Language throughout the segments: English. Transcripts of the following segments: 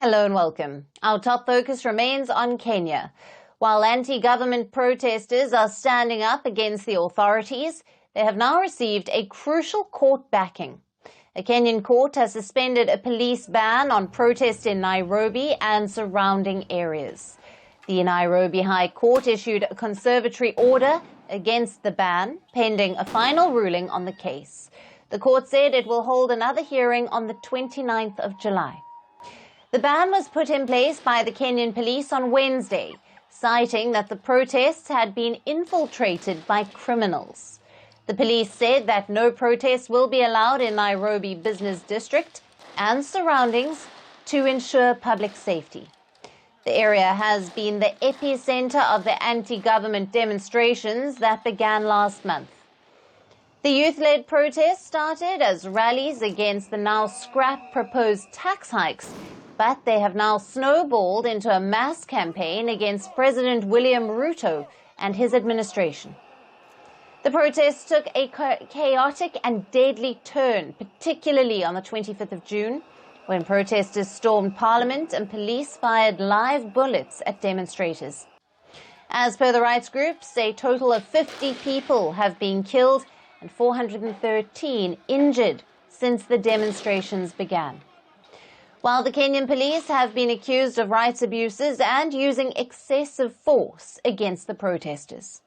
Hello and welcome. Our top focus remains on Kenya. While anti-government protesters are standing up against the authorities, they have now received a crucial court backing. A Kenyan court has suspended a police ban on protest in Nairobi and surrounding areas. The Nairobi High Court issued a conservatory order against the ban, pending a final ruling on the case. The court said it will hold another hearing on the 29th of July. The ban was put in place by the Kenyan Police on Wednesday, citing that the protests had been infiltrated by criminals. The police said that no protests will be allowed in Nairobi Business District and surroundings to ensure public safety. The area has been the epicentre of the anti-government demonstrations that began last month. The youth-led protests started as rallies against the now scrapped proposed tax hikes, but they have now snowballed into a mass campaign against President William Ruto and his administration. The protests took a chaotic and deadly turn, particularly on the 25th of June, when protesters stormed Parliament and police fired live bullets at demonstrators. As per the rights groups, a total of 50 people have been killed and 413 injured since the demonstrations began. While the Kenyan police have been accused of rights abuses and using excessive force against the protesters.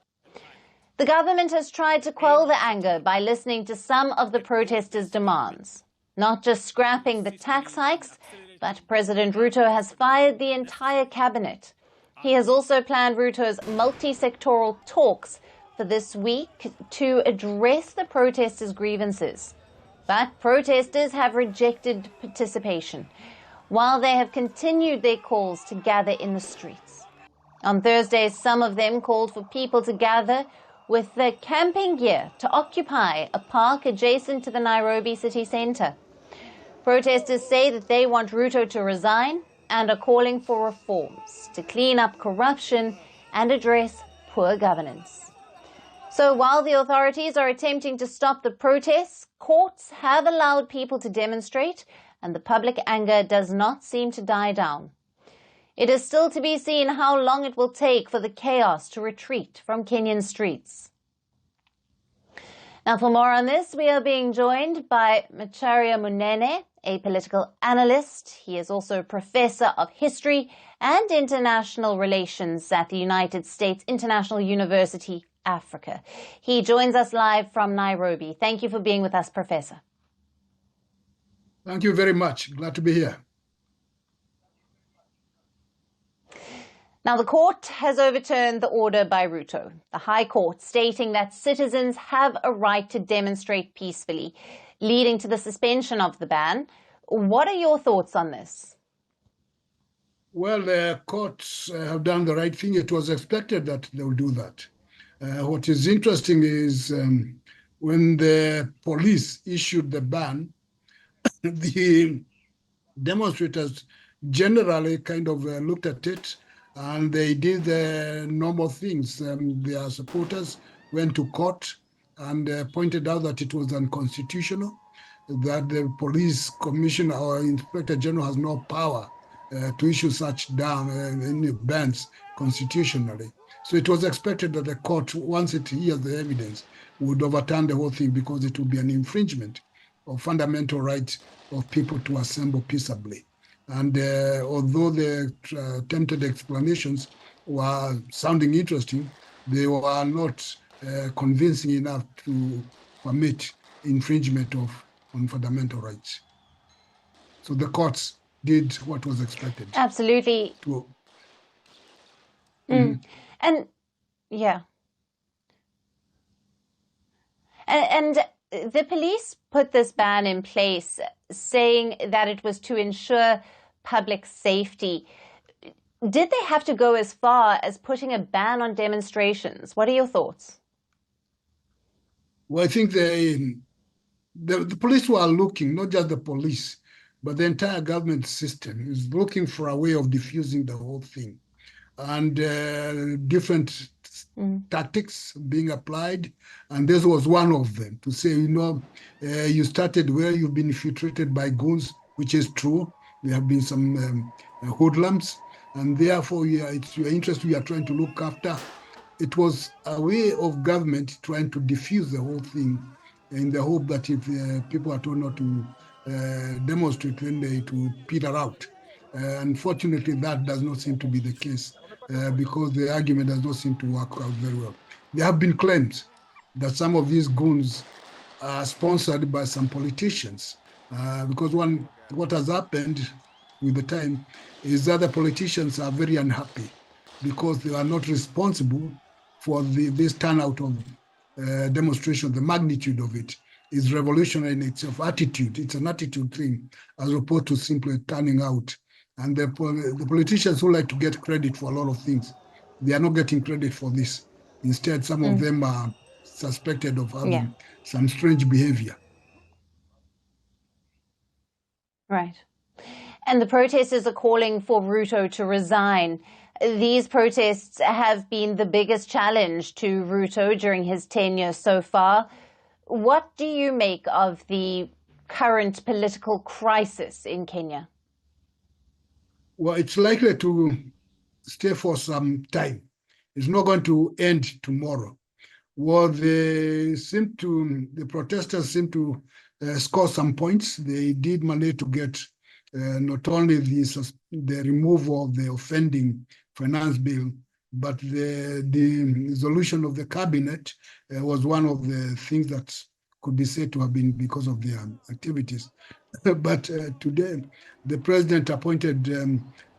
The government has tried to quell the anger by listening to some of the protesters' demands. Not just scrapping the tax hikes, but President Ruto has fired the entire cabinet. He has also planned Ruto's multi-sectoral talks for this week to address the protesters' grievances. But protesters have rejected participation, while they have continued their calls to gather in the streets. On Thursday, some of them called for people to gather with their camping gear to occupy a park adjacent to the Nairobi city centre. Protesters say that they want Ruto to resign and are calling for reforms to clean up corruption and address poor governance. So while the authorities are attempting to stop the protests, courts have allowed people to demonstrate, and the public anger does not seem to die down. It is still to be seen how long it will take for the chaos to retreat from Kenyan streets. Now, for more on this, we are being joined by Macharia Munene, a political analyst. He is also a professor of history and international relations at the United States International University, Africa. He joins us live from Nairobi. Thank you for being with us, Professor. Thank you very much. Glad to be here. Now, the court has overturned the order by Ruto, the High Court, stating that citizens have a right to demonstrate peacefully, leading to the suspension of the ban. What are your thoughts on this? Well, the courts have done the right thing. It was expected that they will do that. What is interesting is when the police issued the ban, the demonstrators generally kind of looked at it and they did the normal things. Their supporters went to court and pointed out that it was unconstitutional, that the police commissioner or inspector general has no power to issue such bans constitutionally. So it was expected that the court, once it hears the evidence, would overturn the whole thing because it would be an infringement of fundamental rights of people to assemble peaceably. And although the attempted explanations were sounding interesting, they were not convincing enough to permit infringement on fundamental rights. So the courts did what was expected. Absolutely. And yeah. And the police put this ban in place, saying that it was to ensure public safety. Did they have to go as far as putting a ban on demonstrations? What are your thoughts? Well, I think the police were looking, not just the police, but the entire government system is looking for a way of diffusing the whole thing. And different tactics being applied, and this was one of them, to say, you started where you've been infiltrated by goons, which is true. There have been some hoodlums, and therefore it's your interest we are trying to look after. It was a way of government trying to diffuse the whole thing in the hope that if people are told not to demonstrate, then it will peter out. Unfortunately, that does not seem to be the case because the argument does not seem to work out very well. There have been claims that some of these goons are sponsored by some politicians because what has happened with the time is that the politicians are very unhappy because they are not responsible for this turnout of demonstration. The magnitude of it is revolutionary in itself. Attitude, it's an attitude thing as opposed to simply turning out. And the politicians who like to get credit for a lot of things, they are not getting credit for this. Instead, some of them are suspected of having some strange behavior. Right. And the protesters are calling for Ruto to resign. These protests have been the biggest challenge to Ruto during his tenure so far. What do you make of the current political crisis in Kenya? Well, it's likely to stay for some time. It's not going to end tomorrow. Well, the protesters seem to score some points. They did manage to get not only the removal of the offending finance bill, but the resolution of the cabinet was one of the things that could be said to have been because of their activities. But today, the president appointed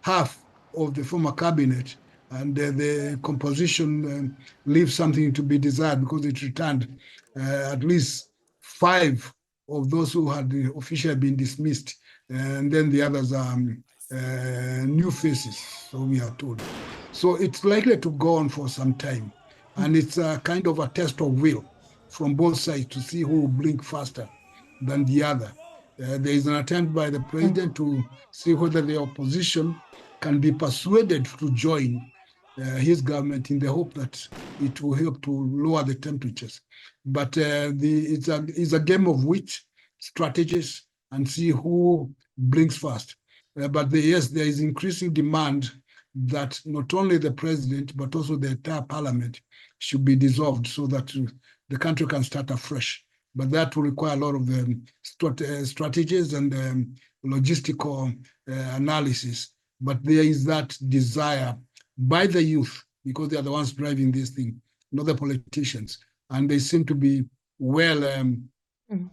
half of the former cabinet, and the composition leaves something to be desired because it returned at least 5 of those who had officially been dismissed, and then the others are new faces, so we are told. So it's likely to go on for some time, and it's a kind of a test of will from both sides to see who will blink faster than the other. There is an attempt by the president to see whether the opposition can be persuaded to join his government in the hope that it will help to lower the temperatures. But it's a game of wit, strategies, and see who blinks first. But yes, there is increasing demand that not only the president, but also the entire parliament should be dissolved so that the country can start afresh. But that will require a lot of strategies and logistical analysis. But there is that desire by the youth, because they are the ones driving this thing, not the politicians. And they seem to be well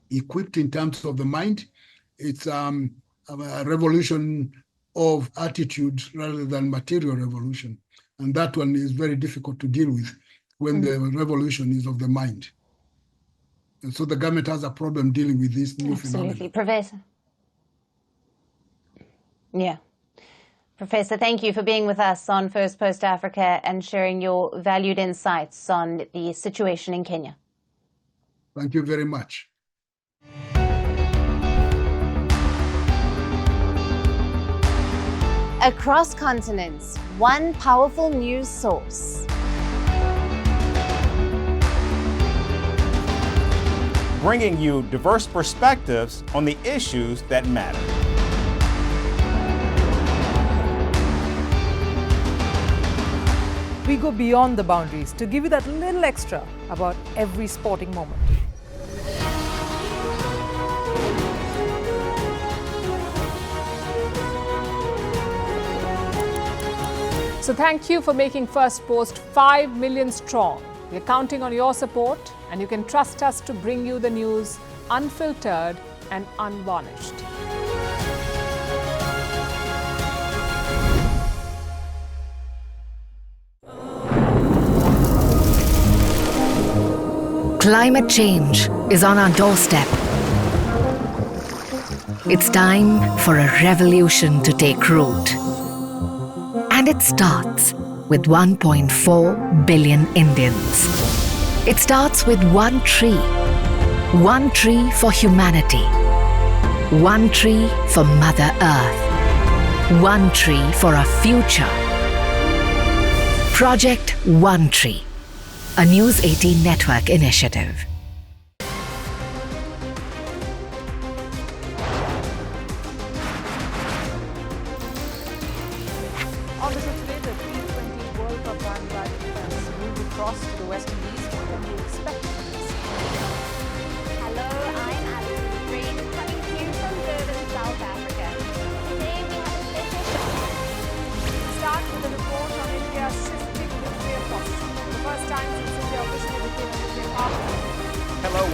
equipped in terms of the mind. It's a revolution of attitude rather than material revolution. And that one is very difficult to deal with when the revolution is of the mind. And so the government has a problem dealing with this new phenomenon. Absolutely. Professor. Yeah. Professor, thank you for being with us on Firstpost Africa and sharing your valued insights on the situation in Kenya. Thank you very much. Across continents, one powerful news source. Bringing you diverse perspectives on the issues that matter. We go beyond the boundaries to give you that little extra about every sporting moment. So thank you for making Firstpost 5 million strong. We're counting on your support, and you can trust us to bring you the news unfiltered and unvarnished. Climate change is on our doorstep. It's time for a revolution to take root. And it starts with 1.4 billion Indians. It starts with one tree for humanity, one tree for Mother Earth, one tree for our future. Project One Tree, a News 18 network initiative.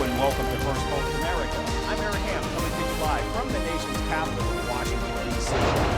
and welcome to Firstpost America. I'm Eric Ham, coming to you live from the nation's capital, Washington, D.C.